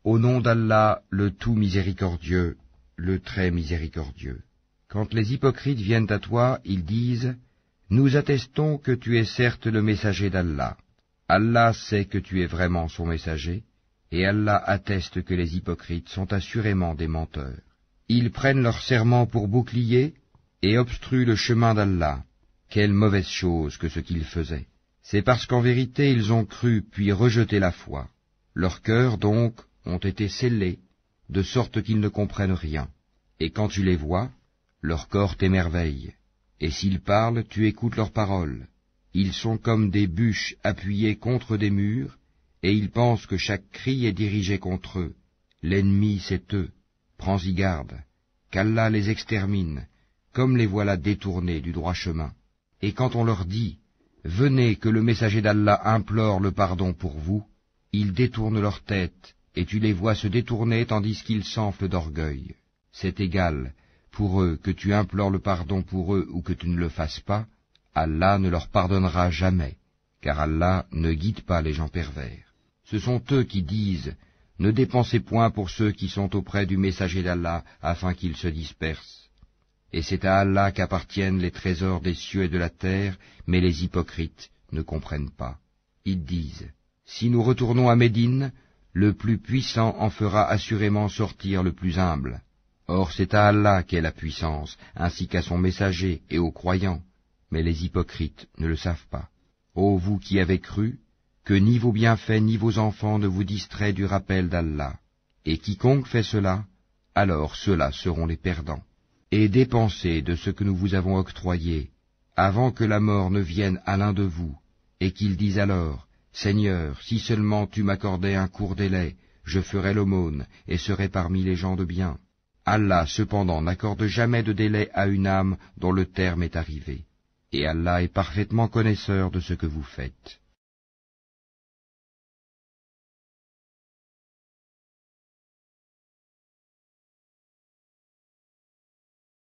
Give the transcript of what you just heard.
Au nom d'Allah, le tout miséricordieux, le très miséricordieux. Quand les hypocrites viennent à toi, ils disent « Nous attestons que tu es certes le messager d'Allah. Allah sait que tu es vraiment son messager, et Allah atteste que les hypocrites sont assurément des menteurs. Ils prennent leur serment pour bouclier et obstruent le chemin d'Allah. Quelle mauvaise chose que ce qu'ils faisaient. C'est parce qu'en vérité ils ont cru puis rejeté la foi. Leurs cœurs donc ont été scellés, de sorte qu'ils ne comprennent rien. Et quand tu les vois, leur corps t'émerveille. Et s'ils parlent, tu écoutes leurs paroles. Ils sont comme des bûches appuyées contre des murs, et ils pensent que chaque cri est dirigé contre eux. L'ennemi, c'est eux. Prends-y garde, qu'Allah les extermine, comme les voilà détournés du droit chemin. Et quand on leur dit « Venez que le messager d'Allah implore le pardon pour vous », ils détournent leur tête, et tu les vois se détourner tandis qu'ils s'enflent d'orgueil. C'est égal, pour eux, que tu implores le pardon pour eux ou que tu ne le fasses pas, Allah ne leur pardonnera jamais, car Allah ne guide pas les gens pervers. Ce sont eux qui disent « Ne dépensez point pour ceux qui sont auprès du messager d'Allah, afin qu'ils se dispersent. » Et c'est à Allah qu'appartiennent les trésors des cieux et de la terre, mais les hypocrites ne comprennent pas. Ils disent « Si nous retournons à Médine, le plus puissant en fera assurément sortir le plus humble. » Or c'est à Allah qu'est la puissance, ainsi qu'à son messager et aux croyants, mais les hypocrites ne le savent pas. Ô vous qui avez cru, que ni vos bienfaits ni vos enfants ne vous distraient du rappel d'Allah. Et quiconque fait cela, alors ceux-là seront les perdants. Et dépensez de ce que nous vous avons octroyé, avant que la mort ne vienne à l'un de vous, et qu'il dise alors, « Seigneur, si seulement tu m'accordais un court délai, je ferais l'aumône, et serais parmi les gens de bien. » Allah cependant n'accorde jamais de délai à une âme dont le terme est arrivé. Et Allah est parfaitement connaisseur de ce que vous faites.